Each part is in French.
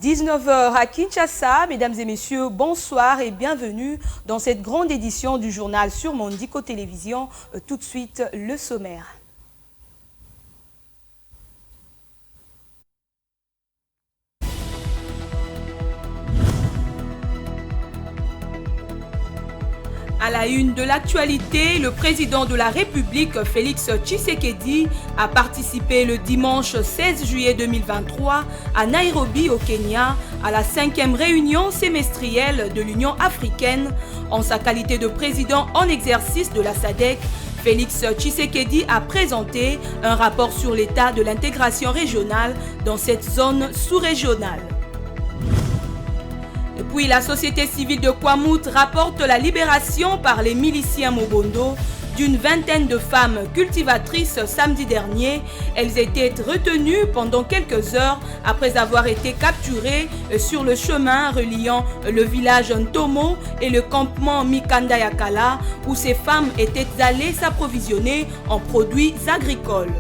19 heures à Kinshasa. Mesdames et messieurs, bonsoir et bienvenue dans cette grande édition du journal sur Mondico Télévision. Tout de suite, le sommaire. À la une de l'actualité, le président de la République, Félix Tshisekedi, a participé le dimanche 16 juillet 2023 à Nairobi, au Kenya, à la 5e réunion semestrielle de l'Union africaine. En sa qualité de président en exercice de la SADC, Félix Tshisekedi a présenté un rapport sur l'état de l'intégration régionale dans cette zone sous-régionale. Puis la société civile de Kwamouth rapporte la libération par les miliciens Mobondo d'une vingtaine de femmes cultivatrices samedi dernier. Elles étaient retenues pendant quelques heures après avoir été capturées sur le chemin reliant le village Ntomo et le campement Mikanda-Yakala, où ces femmes étaient allées s'approvisionner en produits agricoles.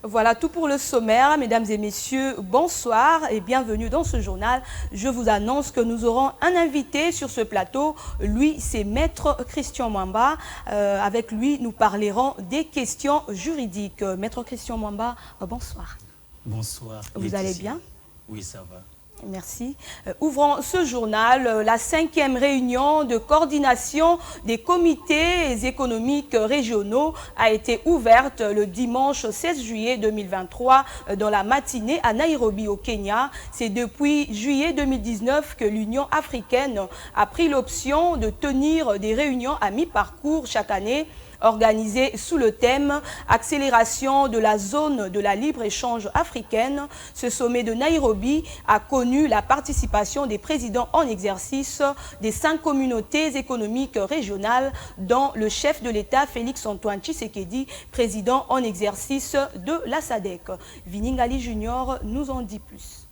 Voilà tout pour le sommaire. Mesdames et messieurs, bonsoir et bienvenue dans ce journal. Je vous annonce que nous aurons un invité sur ce plateau. Lui, c'est Maître Christian Mwamba. Avec lui, nous parlerons des questions juridiques. Maître Christian Mwamba, bonsoir. Bonsoir. Vous allez bien? Oui, ça va. Merci. Ouvrons ce journal. La 5e réunion de coordination des comités économiques régionaux a été ouverte le dimanche 16 juillet 2023 dans la matinée à Nairobi au Kenya. C'est depuis juillet 2019 que l'Union africaine a pris l'option de tenir des réunions à mi-parcours chaque année, organisé sous le thème « Accélération de la zone de la libre-échange africaine ». Ce sommet de Nairobi a connu la participation des présidents en exercice des 5 communautés économiques régionales, dont le chef de l'État Félix-Antoine Tshisekedi, président en exercice de la SADC. Viningali Junior nous en dit plus.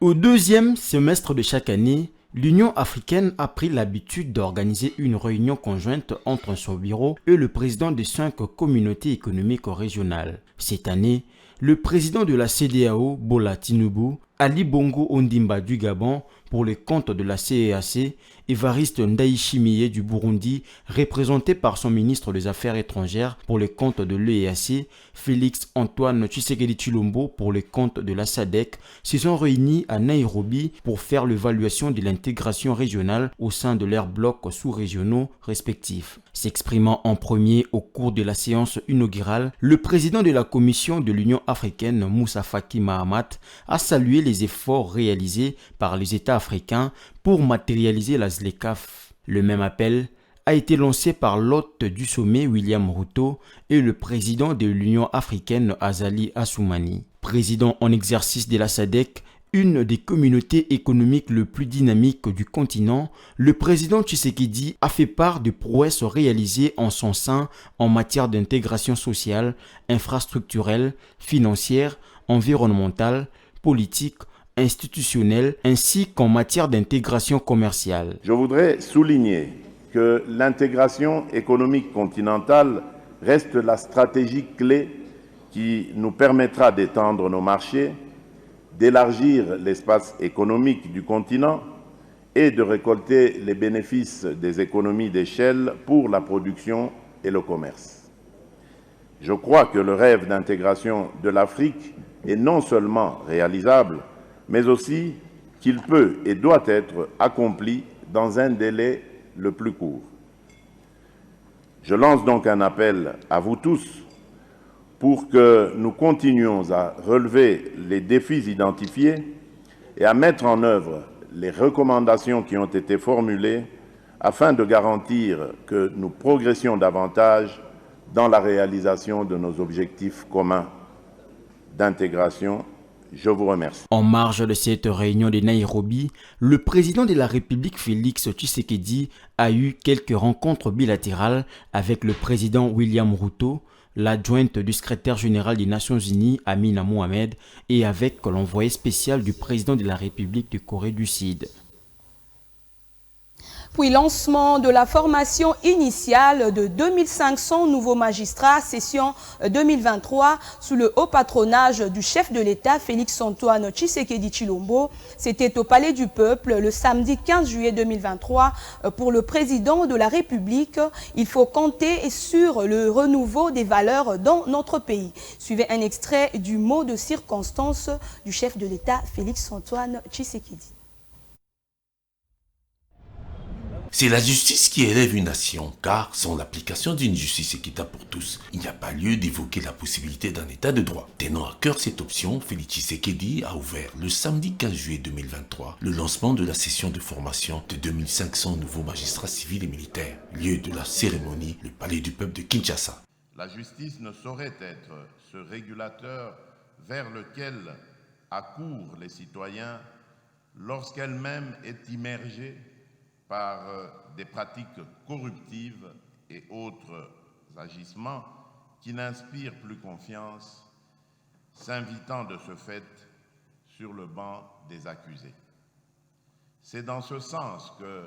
Au 2e semestre de chaque année, l'Union africaine a pris l'habitude d'organiser une réunion conjointe entre son bureau et le président des 5 communautés économiques régionales. Cette année, le président de la CEDEAO, Bola Tinubu, Ali Bongo Ondimba du Gabon pour les comptes de la CEEAC, Évariste Ndayishimiye du Burundi, représenté par son ministre des Affaires étrangères pour les comptes de l'EEAC, Félix Antoine Tshisekedi Tshilombo pour les comptes de la SADC, se sont réunis à Nairobi pour faire l'évaluation de l'intégration régionale au sein de leurs blocs sous-régionaux respectifs. S'exprimant en premier au cours de la séance inaugurale, le président de la Commission de l'Union africaine, Moussa Faki Mahamat, a salué les efforts réalisés par les États africains pour matérialiser la ZLECAf. Le même appel a été lancé par l'hôte du sommet William Ruto et le président de l'Union africaine Azali Assoumani. Président en exercice de la SADC, une des communautés économiques les plus dynamiques du continent, le président Tshisekedi a fait part de prouesses réalisées en son sein en matière d'intégration sociale, infrastructurelle, financière, environnementale, politique, institutionnelle, ainsi qu'en matière d'intégration commerciale. Je voudrais souligner que l'intégration économique continentale reste la stratégie clé qui nous permettra d'étendre nos marchés, d'élargir l'espace économique du continent et de récolter les bénéfices des économies d'échelle pour la production et le commerce. Je crois que le rêve d'intégration de l'Afrique est non seulement réalisable, mais aussi qu'il peut et doit être accompli dans un délai le plus court. Je lance donc un appel à vous tous pour que nous continuions à relever les défis identifiés et à mettre en œuvre les recommandations qui ont été formulées afin de garantir que nous progressions davantage dans la réalisation de nos objectifs communs d'intégration. Je vous remercie. En marge de cette réunion de Nairobi, le président de la République Félix Tshisekedi a eu quelques rencontres bilatérales avec le président William Ruto, l'adjointe du secrétaire général des Nations Unies Amina Mohamed et avec l'envoyé spécial du président de la République de Corée du Sud. Puis lancement de la formation initiale de 2500 nouveaux magistrats, session 2023, sous le haut patronage du chef de l'État, Félix-Antoine Tshisekedi Tshilombo. C'était au Palais du Peuple le samedi 15 juillet 2023. Pour le président de la République, il faut compter sur le renouveau des valeurs dans notre pays. Suivez un extrait du mot de circonstance du chef de l'État, Félix-Antoine Tshisekedi. C'est la justice qui élève une nation, car sans l'application d'une justice équitable pour tous, il n'y a pas lieu d'évoquer la possibilité d'un état de droit. Tenant à cœur cette option, Félix Tshisekedi a ouvert le samedi 15 juillet 2023 le lancement de la session de formation de 2500 nouveaux magistrats civils et militaires. Lieu de la cérémonie, le Palais du Peuple de Kinshasa. La justice ne saurait être ce régulateur vers lequel accourent les citoyens lorsqu'elle-même est immergée par des pratiques corruptives et autres agissements qui n'inspirent plus confiance, s'invitant de ce fait sur le banc des accusés. C'est dans ce sens que,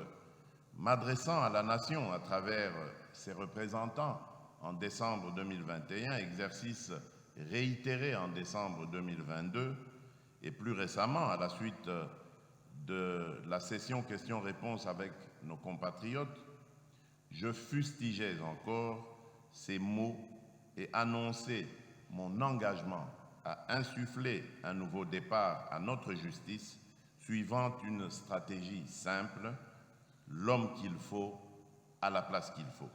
m'adressant à la nation à travers ses représentants en décembre 2021, exercice réitéré en décembre 2022 et plus récemment à la suite de la session questions-réponses avec nos compatriotes, je fustigeais encore ces mots et annonçais mon engagement à insuffler un nouveau départ à notre justice suivant une stratégie simple, l'homme qu'il faut à la place qu'il faut.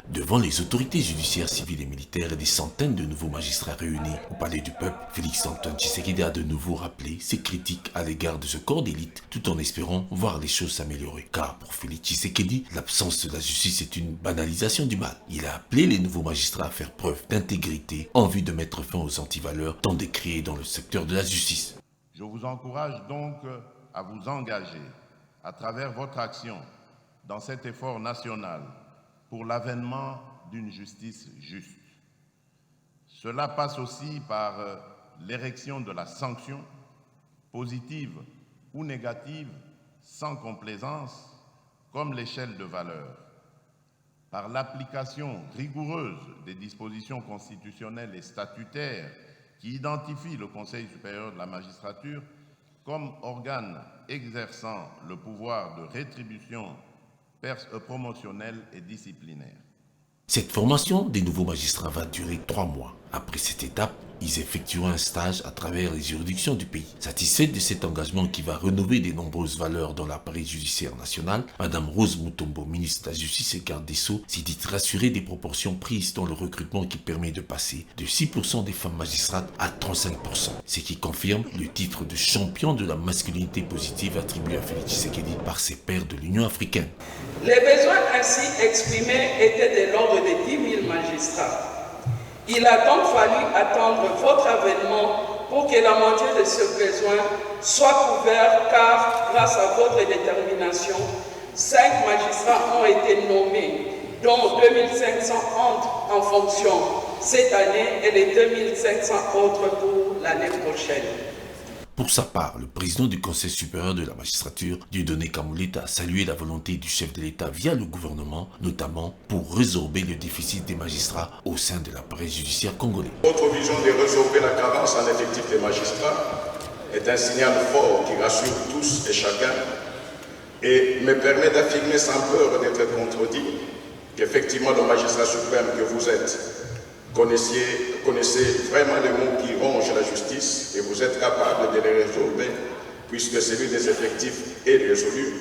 Devant les autorités judiciaires, civiles et militaires et des centaines de nouveaux magistrats réunis au Palais du Peuple, Félix-Antoine Tshisekedi a de nouveau rappelé ses critiques à l'égard de ce corps d'élite, tout en espérant voir les choses s'améliorer. Car pour Félix Tshisekedi, l'absence de la justice est une banalisation du mal. Il a appelé les nouveaux magistrats à faire preuve d'intégrité en vue de mettre fin aux antivaleurs tant décriées dans le secteur de la justice. Je vous encourage donc à vous engager à travers votre action dans cet effort national pour l'avènement d'une justice juste. Cela passe aussi par l'érection de la sanction, positive ou négative, sans complaisance, comme l'échelle de valeur, par l'application rigoureuse des dispositions constitutionnelles et statutaires qui identifient le Conseil supérieur de la magistrature comme organe exerçant le pouvoir de rétribution promotionnelle et disciplinaire. Cette formation des nouveaux magistrats va durer 3 mois. Après cette étape, ils effectueront un stage à travers les juridictions du pays. Satisfaite de cet engagement qui va rénover de nombreuses valeurs dans l'appareil judiciaire national, Madame Rose Mutombo, ministre de la Justice et garde des Sceaux, s'est dit rassurée des proportions prises dans le recrutement qui permet de passer de 6% des femmes magistrates à 35%, ce qui confirme le titre de champion de la masculinité positive attribué à Félix Tshisekedi par ses pairs de l'Union africaine. Les besoins ainsi exprimés étaient de l'ordre de 10 000 magistrats. Il a donc fallu attendre votre avènement pour que la moitié de ce besoin soit couvert, car grâce à votre détermination, 5 magistrats ont été nommés, dont 2500 entrent en fonction cette année et les 2500 autres pour l'année prochaine. Pour sa part, le président du Conseil supérieur de la magistrature, Dieudonné Kamoleta, a salué la volonté du chef de l'État via le gouvernement, notamment pour résorber le déficit des magistrats au sein de l'appareil judiciaire congolais. Votre vision de résorber la carence en effectif des magistrats est un signal fort qui rassure tous et chacun et me permet d'affirmer sans peur d'être contredit qu'effectivement le magistrat suprême que vous êtes connaissez vraiment les mots qui rongent la justice et vous êtes capable de les résorber puisque celui des effectifs est résolu.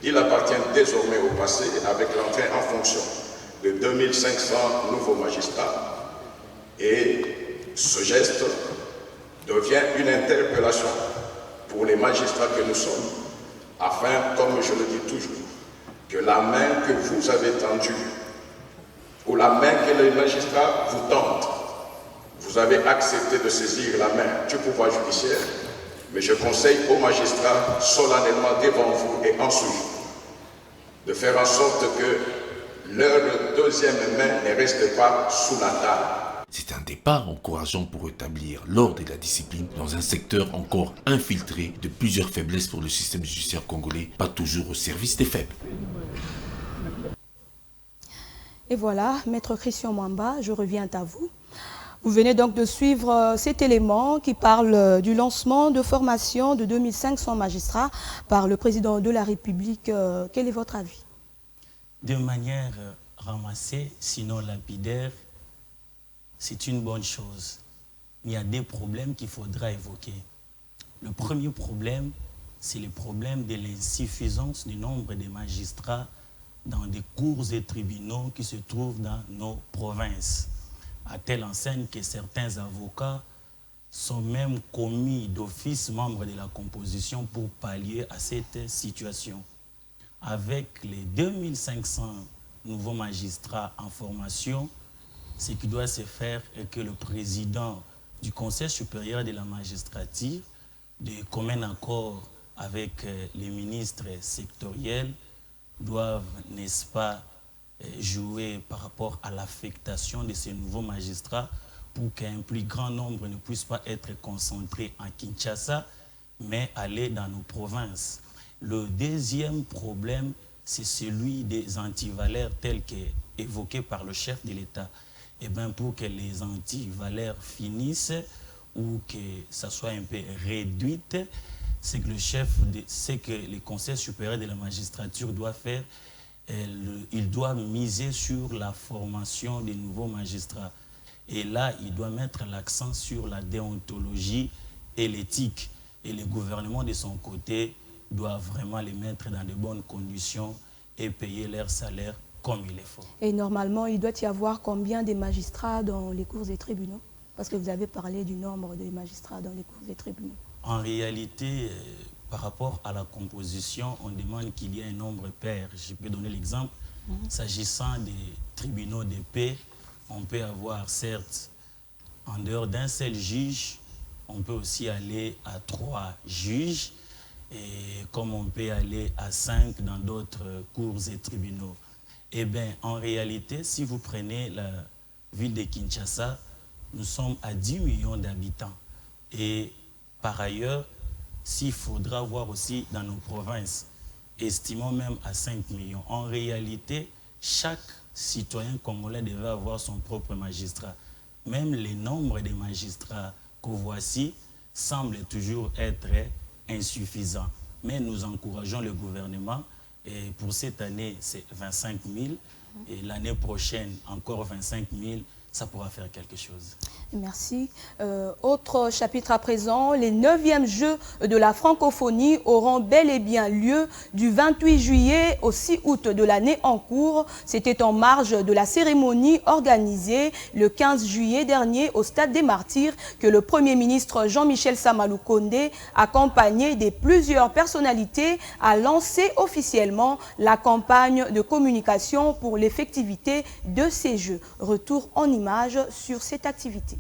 Il appartient désormais au passé avec l'entrée en fonction de 2500 nouveaux magistrats et ce geste devient une interpellation pour les magistrats que nous sommes afin, comme je le dis toujours, que la main que vous avez tendue ou la main que les magistrats vous tendent, vous avez accepté de saisir la main du pouvoir judiciaire, mais je conseille aux magistrats solennellement devant vous et en sujet de faire en sorte que leur deuxième main ne reste pas sous la table. C'est un départ encourageant pour rétablir l'ordre et la discipline dans un secteur encore infiltré de plusieurs faiblesses pour le système judiciaire congolais, pas toujours au service des faibles. Et voilà, Maître Christian Mwamba, je reviens à vous. Vous venez donc de suivre cet élément qui parle du lancement de formation de 2500 magistrats par le président de la République. Quel est votre avis? De manière ramassée, sinon lapidaire, c'est une bonne chose. Mais il y a des problèmes qu'il faudra évoquer. Le premier problème, c'est le problème de l'insuffisance du nombre de magistrats dans des cours et tribunaux qui se trouvent dans nos provinces. À telle enseigne que certains avocats sont même commis d'office membres de la composition pour pallier à cette situation. Avec les 2500 nouveaux magistrats en formation, ce qui doit se faire est que le président du Conseil supérieur de la magistrature, de commun accord avec les ministres sectoriels, doivent, n'est-ce pas, jouer par rapport à l'affectation de ces nouveaux magistrats pour qu'un plus grand nombre ne puisse pas être concentré en Kinshasa, mais aller dans nos provinces. Le deuxième problème, c'est celui des antivaleurs tels qu'évoqués par le chef de l'État. Et bien, pour que les antivaleurs finissent ou que ça soit un peu réduit, c'est que le Conseil supérieur de la magistrature doit faire. Il doit miser sur la formation des nouveaux magistrats. Et là, il doit mettre l'accent sur la déontologie et l'éthique. Et le gouvernement, de son côté, doit vraiment les mettre dans de bonnes conditions et payer leur salaire comme il est faut. Et normalement, il doit y avoir combien de magistrats dans les cours et tribunaux? Parce que vous avez parlé du nombre de magistrats dans les cours et tribunaux. En réalité, par rapport à la composition, on demande qu'il y ait un nombre pair. Je peux donner l'exemple. S'agissant des tribunaux de paix, on peut avoir, certes, en dehors d'un seul juge, on peut aussi aller à 3 juges, et comme on peut aller à 5 dans d'autres cours et tribunaux. Eh bien, en réalité, si vous prenez la ville de Kinshasa, nous sommes à 10 millions d'habitants. Et par ailleurs, s'il faudra voir aussi dans nos provinces, estimons même à 5 millions. En réalité, chaque citoyen congolais devait avoir son propre magistrat. Même le nombre de magistrats que voici semble toujours être insuffisant. Mais nous encourageons le gouvernement, et pour cette année, c'est 25 000, et l'année prochaine, encore 25 000, ça pourra faire quelque chose. Merci. Autre chapitre à présent, les 9e Jeux de la francophonie auront bel et bien lieu du 28 juillet au 6 août de l'année en cours. C'était en marge de la cérémonie organisée le 15 juillet dernier au Stade des Martyrs que le Premier ministre Jean-Michel Sama Lukonde, accompagné de plusieurs personnalités, a lancé officiellement la campagne de communication pour l'effectivité de ces Jeux. Retour en images sur cette activité.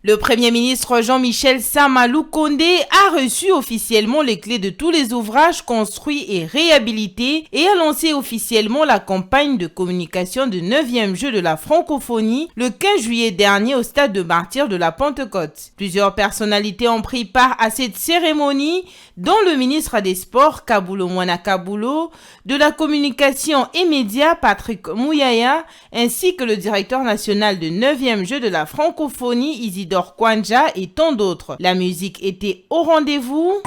Le Premier ministre Jean-Michel Sama Lukonde a reçu officiellement les clés de tous les ouvrages construits et réhabilités et a lancé officiellement la campagne de communication du 9e Jeu de la francophonie le 15 juillet dernier au Stade de Martyrs de la Pentecôte. Plusieurs personnalités ont pris part à cette cérémonie, dont le ministre des Sports Kabulo Mwana Kabulo, de la communication et médias Patrick Mouyaya, ainsi que le directeur national du 9e Jeu de la francophonie Isidore Kwanja et tant d'autres. La musique était au rendez-vous.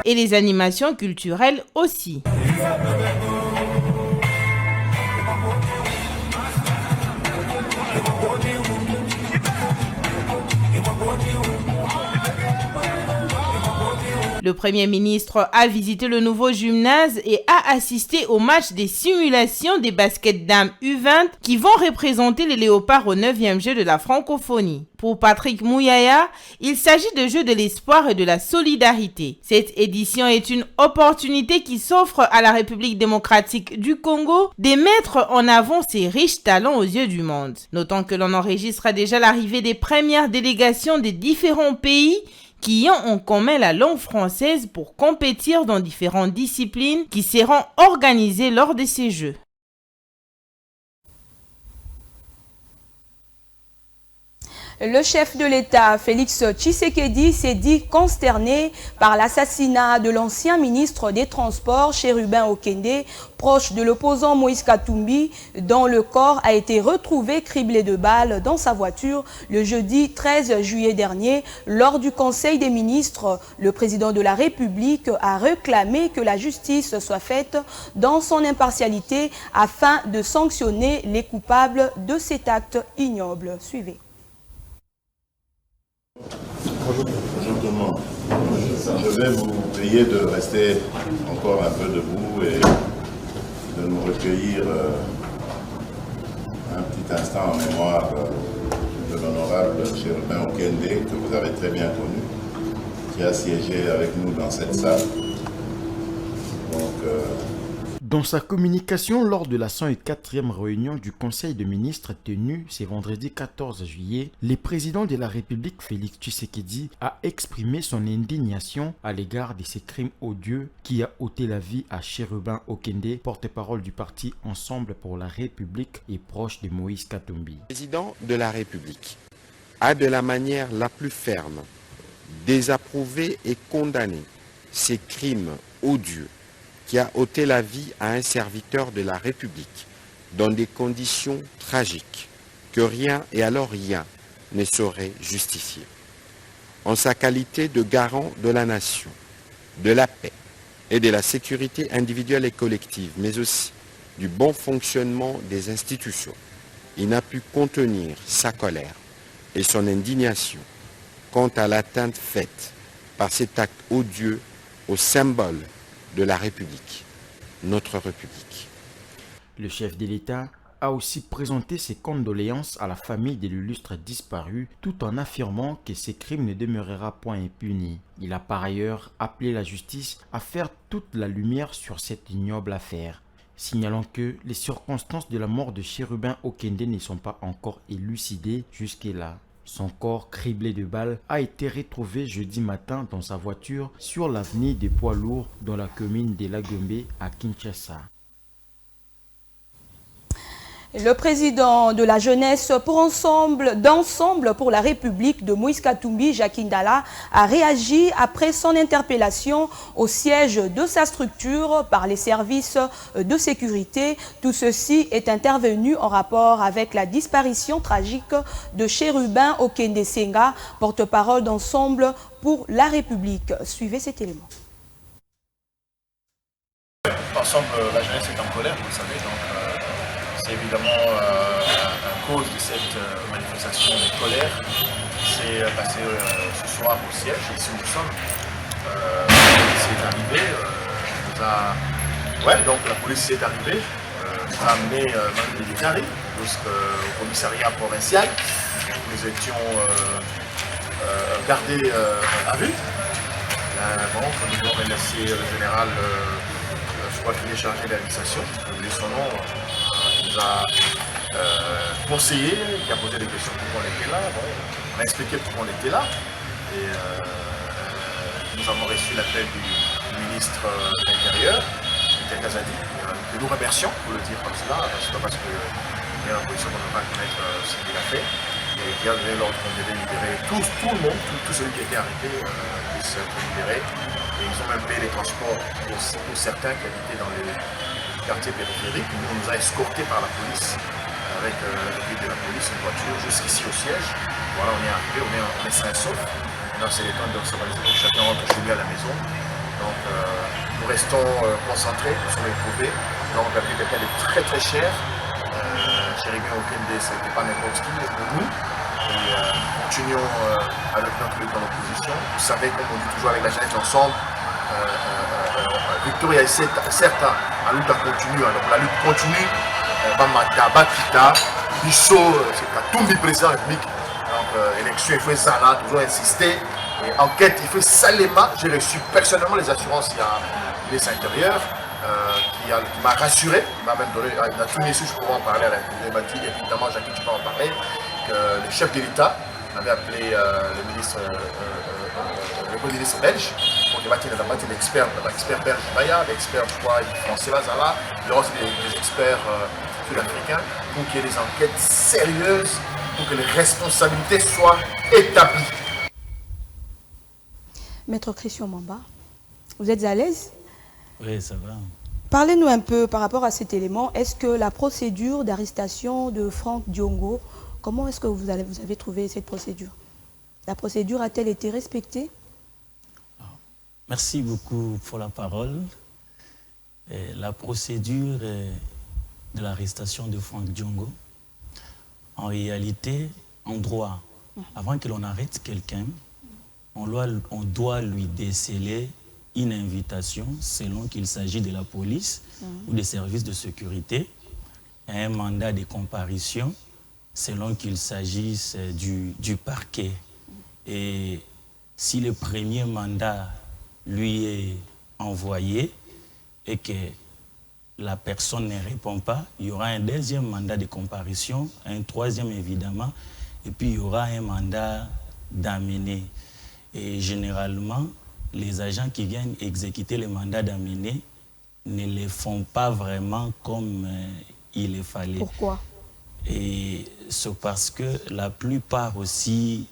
Et les animations culturelles aussi. Le Premier ministre a visité le nouveau gymnase et a assisté au match des simulations des baskets dames U20 qui vont représenter les léopards au 9e jeu de la francophonie. Pour Patrick Mouyaya, il s'agit de jeux de l'espoir et de la solidarité. Cette édition est une opportunité qui s'offre à la République démocratique du Congo de mettre en avant ses riches talents aux yeux du monde. Notons que l'on enregistre déjà l'arrivée des premières délégations des différents pays qui ont en commun la langue française pour compétir dans différentes disciplines qui seront organisées lors de ces Jeux. Le chef de l'État, Félix Tshisekedi, s'est dit consterné par l'assassinat de l'ancien ministre des Transports, Chérubin Okende, proche de l'opposant Moïse Katumbi, dont le corps a été retrouvé criblé de balles dans sa voiture le jeudi 13 juillet dernier. Lors du Conseil des ministres, le président de la République a réclamé que la justice soit faite dans son impartialité afin de sanctionner les coupables de cet acte ignoble. Suivez. Bonjour tout le monde. Je vais vous prier de rester encore un peu debout et de nous recueillir un petit instant en mémoire de l'honorable Chérubin Okende, que vous avez très bien connu, qui a siégé avec nous dans cette salle. Dans sa communication lors de la 104e réunion du Conseil des ministres tenue ce vendredi 14 juillet, le président de la République Félix Tshisekedi a exprimé son indignation à l'égard de ces crimes odieux qui a ôté la vie à Chérubin Okende, porte-parole du parti Ensemble pour la République et proche de Moïse Katumbi. Le président de la République a de la manière la plus ferme désapprouvé et condamné ces crimes odieux qui a ôté la vie à un serviteur de la République dans des conditions tragiques que rien et alors rien ne saurait justifier. En sa qualité de garant de la nation, de la paix et de la sécurité individuelle et collective, mais aussi du bon fonctionnement des institutions, il n'a pu contenir sa colère et son indignation quant à l'atteinte faite par cet acte odieux au symbole de la République, notre République. Le chef de l'État a aussi présenté ses condoléances à la famille de l'illustre disparu tout en affirmant que ces crimes ne demeurera point impunis. Il a par ailleurs appelé la justice à faire toute la lumière sur cette ignoble affaire, signalant que les circonstances de la mort de Chérubin Okende ne sont pas encore élucidées jusque-là. Son corps criblé de balles a été retrouvé jeudi matin dans sa voiture sur l'avenue des Poids Lourds dans la commune de Lagombe à Kinshasa. Le président de la jeunesse d'Ensemble pour la République de Moïse Katumbi, Jacques Ndala, a réagi après son interpellation au siège de sa structure par les services de sécurité. Tout ceci est intervenu en rapport avec la disparition tragique de Chérubin Okende Senga, porte-parole d'Ensemble pour la République. Suivez cet élément. Ensemble, la jeunesse est en colère, vous le savez, donc c'est évidemment à cause de cette manifestation de colère. C'est passé ce soir au siège, ici où nous sommes. C'est arrivé, donc la police est arrivée, nous a amené Manu Militari jusqu'au commissariat provincial. Nous étions gardés à vue. Nous avons remercié le général, je crois qu'il est chargé de l'administration, j'ai oublié son nom. Nous a conseillé, qui a posé des questions pourquoi on était là. On a expliqué pourquoi on était là. Et nous avons reçu l'appel du ministre de l'Intérieur, Peter Kazadi, que nous remercions, pour le dire comme cela, parce qu'il y a une position qu'on ne peut pas connaître ce qu'il a fait. Et qui a donné l'ordre qu'on devait libérer tout le monde, tout celui qui était arrêté puisse être libéré. Et ils ont même payé les transports pour certains qui habitaient dans les quartier périphérique. Nous, on nous a escortés par la police, avec l'équipe de la police, une voiture, jusqu'ici au siège. Voilà, on est arrivé, on est sain et sauf. Maintenant, c'est le temps de s'organiser pour que chacun rentre chez lui à la maison. Donc, nous restons concentrés, nous sommes éprouvés. Nous avons perdu quelqu'un de très très cher. Chérubin Okende, ce n'était pas n'importe qui pour nous. et continuons avec notre lutte dans l'opposition. Vous savez, comme on dit toujours avec la jeunesse ensemble, Victoria est certes la lutte continue, donc la lutte continue. Bamata, Bakita, Bisso, c'est Katumbi président de la République. Donc élection, il faut ça là, toujours insister. Et enquête, il faut Salema. J'ai reçu personnellement les assurances, il y a le ministre intérieur qui m'a rassuré, il m'a même donné, il a tout mis ici, je pourrais en parler à la télé, il m'a dit, évidemment, Jacques, tu peux en parler, que le chef de l'État avait appelé le ministre belge, pour débattre l'expert belge Maya, l'expert français Lazala, il y aura aussi des experts sud-africains, pour qu'il y ait des enquêtes sérieuses, pour que les responsabilités soient établies. Maître Christian Mamba, vous êtes à l'aise? Oui, ça va. Parlez-nous un peu par rapport à cet élément. Est-ce que la procédure d'arrestation de Franck Diongo, comment est-ce que vous avez trouvé cette procédure? La procédure a-t-elle été respectée? Merci beaucoup pour la parole. La procédure de l'arrestation de Franck Diongo, en réalité, en droit, avant que l'on arrête quelqu'un, on doit lui déceler une invitation, selon qu'il s'agit de la police ou des services de sécurité, et un mandat de comparution, selon qu'il s'agisse du parquet. Et si le premier mandat lui est envoyé et que la personne ne répond pas, il y aura un deuxième mandat de comparution, un troisième évidemment, et puis il y aura un mandat d'amener. Et généralement, les agents qui viennent exécuter le mandat d'amener ne le font pas vraiment comme il le fallait. Pourquoi? Et c'est parce que la plupart aussi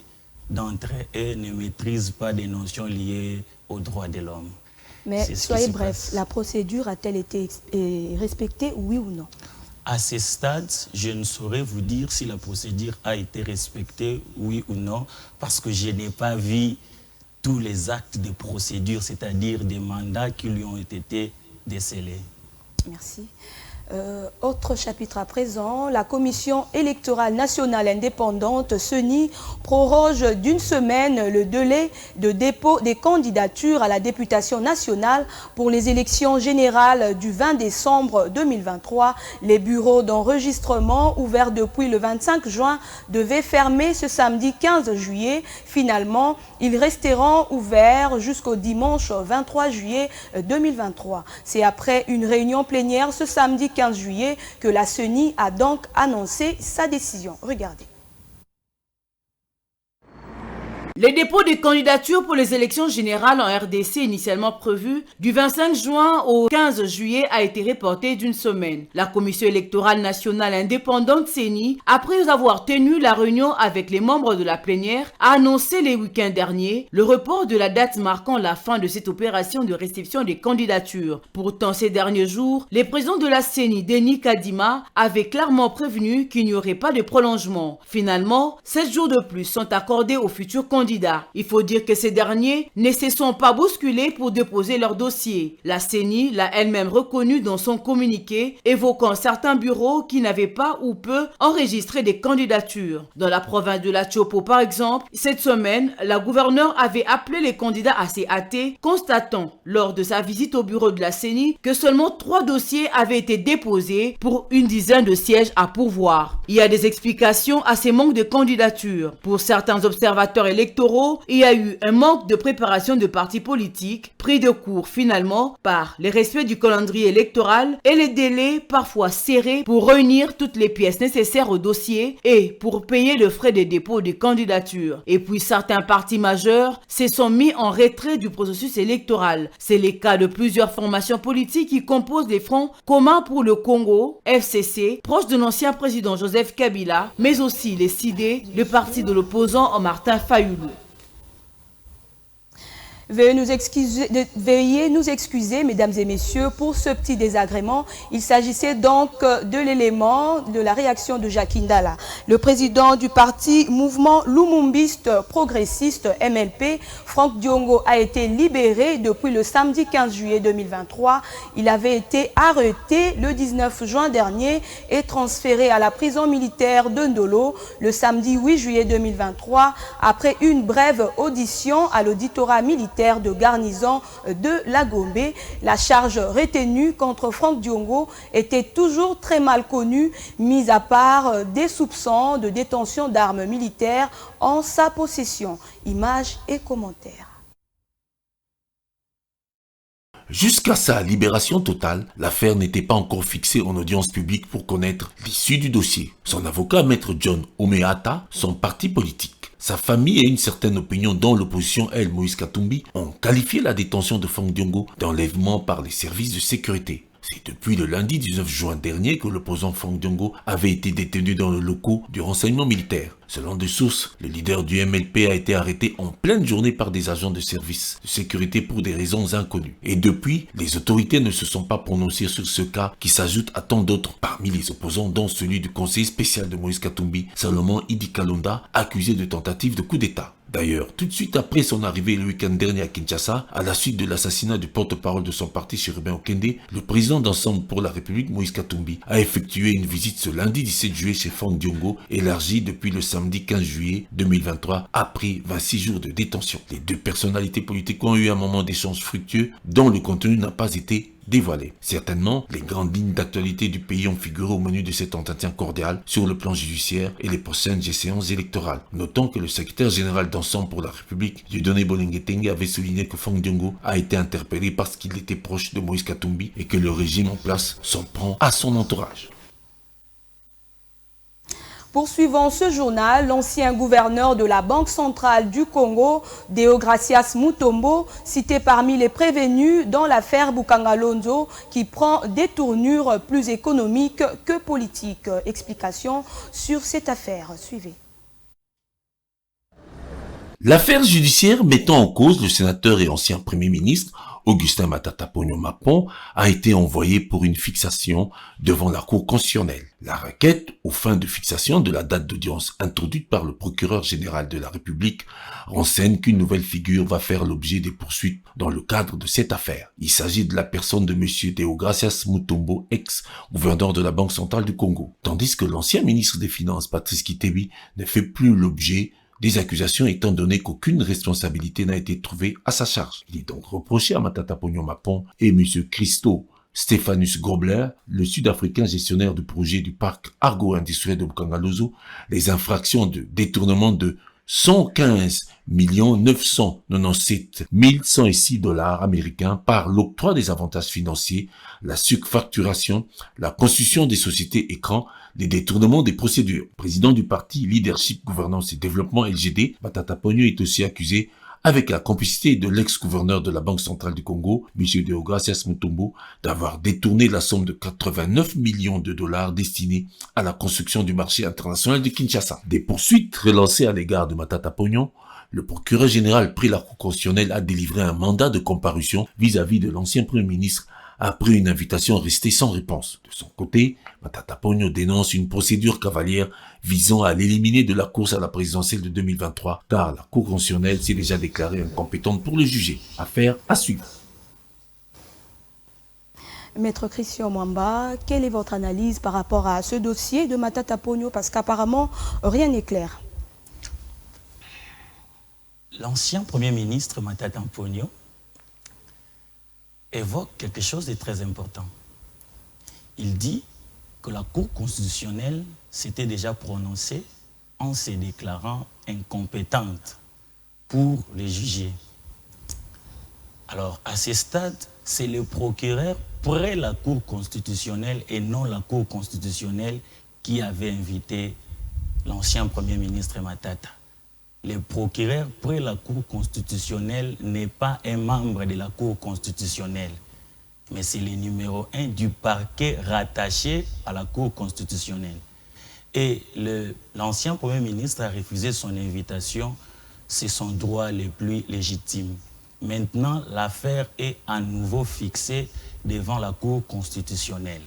d'entre eux ne maîtrisent pas des notions liées aux droits de l'homme. Mais soyez bref, la procédure a-t-elle été respectée, oui ou non? À ce stade, je ne saurais vous dire si la procédure a été respectée, oui ou non, parce que je n'ai pas vu tous les actes de procédure, c'est-à-dire des mandats qui lui ont été décelés. Merci. Autre chapitre à présent, la Commission électorale nationale indépendante, CENI, proroge d'une semaine le délai de dépôt des candidatures à la députation nationale pour les élections générales du 20 décembre 2023. Les bureaux d'enregistrement ouverts depuis le 25 juin devaient fermer ce samedi 15 juillet. Finalement, ils resteront ouverts jusqu'au dimanche 23 juillet 2023. C'est après une réunion plénière ce samedi 15 juillet que la CENI a donc annoncé sa décision. Regardez. Les dépôts de candidatures pour les élections générales en RDC initialement prévues du 25 juin au 15 juillet a été reporté d'une semaine. La Commission électorale nationale indépendante CENI, après avoir tenu la réunion avec les membres de la plénière, a annoncé les week-ends derniers le report de la date marquant la fin de cette opération de réception des candidatures. Pourtant, ces derniers jours, les présidents de la CENI, Denis Kadima, avaient clairement prévenu qu'il n'y aurait pas de prolongement. Finalement, 7 jours de plus sont accordés aux futurs candidats. Il faut dire que ces derniers ne se sont pas bousculés pour déposer leur dossier. La CENI l'a elle-même reconnu dans son communiqué, évoquant certains bureaux qui n'avaient pas ou peu enregistré des candidatures. Dans la province de la Chopo, par exemple, cette semaine, la gouverneure avait appelé les candidats à se hâter, constatant lors de sa visite au bureau de la CENI que seulement 3 dossiers avaient été déposés pour une dizaine de sièges à pourvoir. Il y a des explications à ces manques de candidatures. Pour certains observateurs électoraux, il y a eu un manque de préparation de partis politiques, pris de court finalement par les respects du calendrier électoral et les délais parfois serrés pour réunir toutes les pièces nécessaires au dossier et pour payer le frais de dépôt de candidature. Et puis certains partis majeurs se sont mis en retrait du processus électoral. C'est le cas de plusieurs formations politiques qui composent les fronts communs pour le Congo, FCC, proche de l'ancien président Joseph Kabila, mais aussi les CID, le parti de l'opposant Martin Fayoulou. Veuillez nous excuser, mesdames et messieurs, pour ce petit désagrément. Il s'agissait donc de l'élément de la réaction de Jacques Ndala. Le président du parti Mouvement Lumumbiste Progressiste MLP, Franck Diongo, a été libéré depuis le samedi 15 juillet 2023. Il avait été arrêté le 19 juin dernier et transféré à la prison militaire de Ndolo le samedi 8 juillet 2023 après une brève audition à l'auditorat militaire de garnison de la Gombe. La charge retenue contre Franck Diongo était toujours très mal connue, mis à part des soupçons de détention d'armes militaires en sa possession. Images et commentaires. Jusqu'à sa libération totale, l'affaire n'était pas encore fixée en audience publique pour connaître l'issue du dossier. Son avocat, Maître John Omeata, son parti politique, sa famille et une certaine opinion dont l'opposition, elle, Moïse Katumbi, ont qualifié la détention de Franck Diongo d'enlèvement par les services de sécurité. C'est depuis le lundi 19 juin dernier que l'opposant Franck Diongo avait été détenu dans le locaux du renseignement militaire. Selon des sources, le leader du MLP a été arrêté en pleine journée par des agents de service de sécurité pour des raisons inconnues. Et depuis, les autorités ne se sont pas prononcées sur ce cas qui s'ajoute à tant d'autres parmi les opposants, dont celui du conseiller spécial de Moïse Katumbi, Salomon Idi Kalonda, accusé de tentative de coup d'État. D'ailleurs, tout de suite après son arrivée le week-end dernier à Kinshasa, à la suite de l'assassinat du porte-parole de son parti Chérubin Okende, le président d'Ensemble pour la République, Moïse Katumbi, a effectué une visite ce lundi 17 juillet chez Franck Diongo, élargie depuis le samedi 15 juillet 2023, après 26 jours de détention. Les deux personnalités politiques ont eu un moment d'échange fructueux dont le contenu n'a pas été dévoilé. Certainement, les grandes lignes d'actualité du pays ont figuré au menu de cet entretien cordial sur le plan judiciaire et les prochaines échéances électorales. Notons que le secrétaire général d'Ensemble pour la République, Dieudonné Bolenge-Tengue, avait souligné que Franck Diongo a été interpellé parce qu'il était proche de Moïse Katumbi et que le régime en place s'en prend à son entourage. Poursuivant ce journal, l'ancien gouverneur de la Banque centrale du Congo, Deogracias Mutombo, cité parmi les prévenus dans l'affaire Boukangalonzo, qui prend des tournures plus économiques que politiques. Explication sur cette affaire. Suivez. L'affaire judiciaire mettant en cause le sénateur et ancien premier ministre Augustin Matata Ponyo Mapon a été envoyée pour une fixation devant la Cour constitutionnelle. La requête, aux fins de fixation de la date d'audience introduite par le procureur général de la République, renseigne qu'une nouvelle figure va faire l'objet des poursuites dans le cadre de cette affaire. Il s'agit de la personne de M. Deogracias Mutombo, ex-gouverneur de la Banque centrale du Congo, tandis que l'ancien ministre des Finances, Patrice Kitebi, ne fait plus l'objet des accusations étant donné qu'aucune responsabilité n'a été trouvée à sa charge. Il est donc reproché à Matata Ponyo Mapon et M. Christo Stéphanus Grobler, le Sud-Africain gestionnaire du projet du parc agro-industriel de Boukangalonzo, les infractions de détournement de 115 997 106 dollars américains par l'octroi des avantages financiers, la surfacturation, la constitution des sociétés écrans, les détournements des procédures. Président du parti Leadership, Gouvernance et Développement LGD, Matata Ponyo est aussi accusé avec la complicité de l'ex-gouverneur de la Banque centrale du Congo, M. Deogracias Mutombo, d'avoir détourné la somme de 89 millions de dollars destinés à la construction du marché international de Kinshasa. Des poursuites relancées à l'égard de Matata Ponyo, le procureur général pris la Cour constitutionnelle a délivré un mandat de comparution vis-à-vis de l'ancien Premier ministre après une invitation restée sans réponse. De son côté, Matata Ponyo dénonce une procédure cavalière visant à l'éliminer de la course à la présidentielle de 2023, car la Cour constitutionnelle s'est déjà déclarée incompétente pour le juger. Affaire à suivre. Maître Christian Mwamba, quelle est votre analyse par rapport à ce dossier de Matata Ponyo? Parce qu'apparemment, rien n'est clair. L'ancien Premier ministre Matata Ponyo évoque quelque chose de très important. Il dit que la Cour constitutionnelle s'était déjà prononcée en se déclarant incompétente pour les juger. Alors, à ce stade, c'est le procureur près la Cour constitutionnelle et non la Cour constitutionnelle qui avait invité l'ancien Premier ministre Matata. Le procureur près la Cour constitutionnelle n'est pas un membre de la Cour constitutionnelle, mais c'est le numéro 1 du parquet rattaché à la Cour constitutionnelle. Et l'ancien Premier ministre a refusé son invitation, c'est son droit le plus légitime. Maintenant, l'affaire est à nouveau fixée devant la Cour constitutionnelle.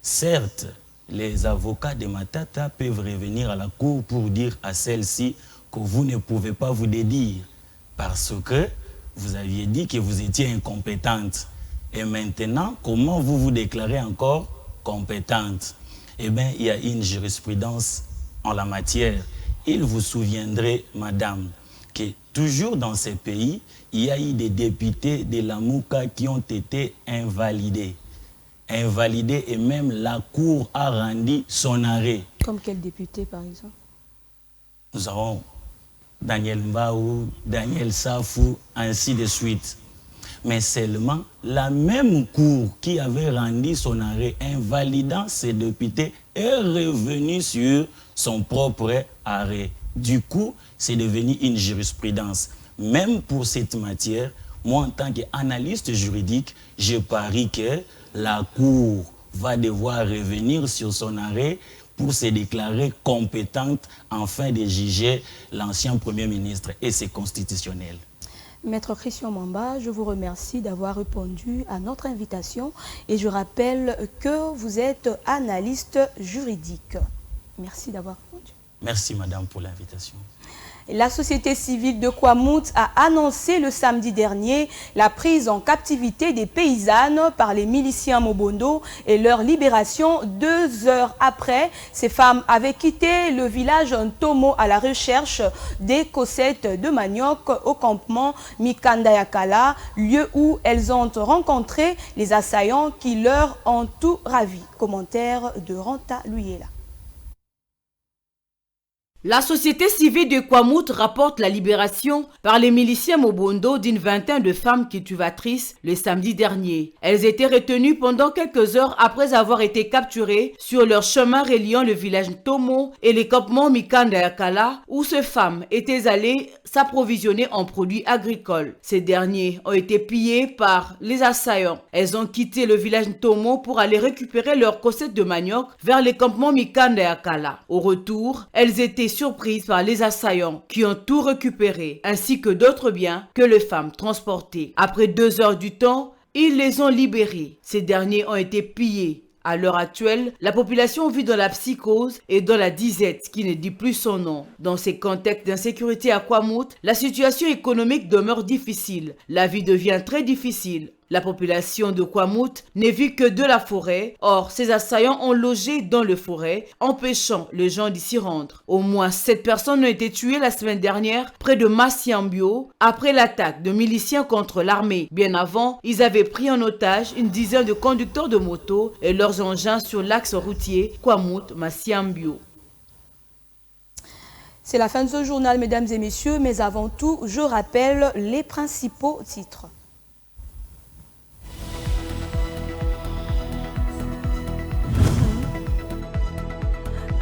Certes, les avocats de Matata peuvent revenir à la Cour pour dire à celle-ci que vous ne pouvez pas vous dédire parce que vous aviez dit que vous étiez incompétente. Et maintenant, comment vous vous déclarez encore compétente? Eh bien, il y a une jurisprudence en la matière. Il vous souviendrait, madame, que toujours dans ces pays, il y a eu des députés de la Mouka qui ont été invalidés. Invalidés et même la Cour a rendu son arrêt. Comme quel député, par exemple? Nous avons Daniel Mbaou, Daniel Safou, ainsi de suite. Mais seulement la même Cour qui avait rendu son arrêt invalidant ces députés est revenue sur son propre arrêt. Du coup, c'est devenu une jurisprudence. Même pour cette matière, moi, en tant qu'analyste juridique, je parie que la Cour va devoir revenir sur son arrêt pour se déclarer compétente afin de juger l'ancien Premier ministre, et c'est constitutionnel. Maître Christian Mamba, je vous remercie d'avoir répondu à notre invitation et je rappelle que vous êtes analyste juridique. Merci d'avoir répondu. Merci madame pour l'invitation. La société civile de Kwamouth a annoncé le samedi dernier la prise en captivité des paysannes par les miliciens Mobondo et leur libération 2 heures après. Ces femmes avaient quitté le village Ntomo à la recherche des cossettes de manioc au campement Mikandayakala, lieu où elles ont rencontré les assaillants qui leur ont tout ravi. Commentaire de Ranta Luyela. La société civile de Kwamouth rapporte la libération par les miliciens Mobondo d'une vingtaine de femmes cultivatrices le samedi dernier. Elles étaient retenues pendant quelques heures après avoir été capturées sur leur chemin reliant le village Ntomo et les campements Mikandayakala où ces femmes étaient allées s'approvisionner en produits agricoles. Ces derniers ont été pillés par les assaillants. Elles ont quitté le village Ntomo pour aller récupérer leurs cossettes de manioc vers les campements Mikandayakala. Au retour, elles étaient surprises par les assaillants qui ont tout récupéré, ainsi que d'autres biens que les femmes transportées. Après 2 heures du temps, ils les ont libérés. Ces derniers ont été pillés. À l'heure actuelle, la population vit dans la psychose et dans la disette qui ne dit plus son nom. Dans ces contextes d'insécurité à Kwamouth, la situation économique demeure difficile. La vie devient très difficile. La population de Kwamouth n'est vue que de la forêt. Or, ces assaillants ont logé dans le forêt, empêchant les gens d'y s'y rendre. Au moins 7 personnes ont été tuées la semaine dernière près de Massiambio après l'attaque de miliciens contre l'armée. Bien avant, ils avaient pris en otage une dizaine de conducteurs de moto et leurs engins sur l'axe routier Kwamouth-Massiambio. C'est la fin de ce journal, mesdames et messieurs, mais avant tout, je rappelle les principaux titres.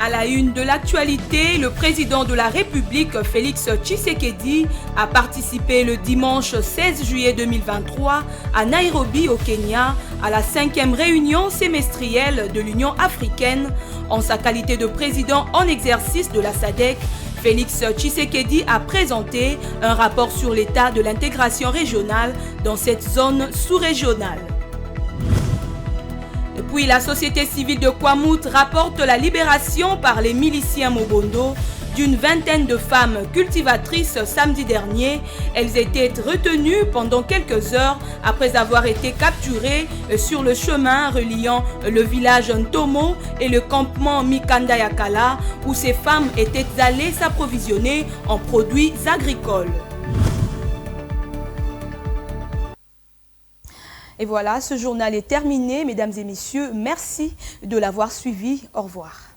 À la une de l'actualité, le président de la République, Félix Tshisekedi, a participé le dimanche 16 juillet 2023 à Nairobi, au Kenya, à la 5e réunion semestrielle de l'Union africaine. En sa qualité de président en exercice de la SADC, Félix Tshisekedi a présenté un rapport sur l'état de l'intégration régionale dans cette zone sous-régionale. Puis la société civile de Kwamouth rapporte la libération par les miliciens Mobondo d'une vingtaine de femmes cultivatrices samedi dernier. Elles étaient retenues pendant quelques heures après avoir été capturées sur le chemin reliant le village Ntomo et le campement Mikandayakala où ces femmes étaient allées s'approvisionner en produits agricoles. Et voilà, ce journal est terminé. Mesdames et messieurs, merci de l'avoir suivi. Au revoir.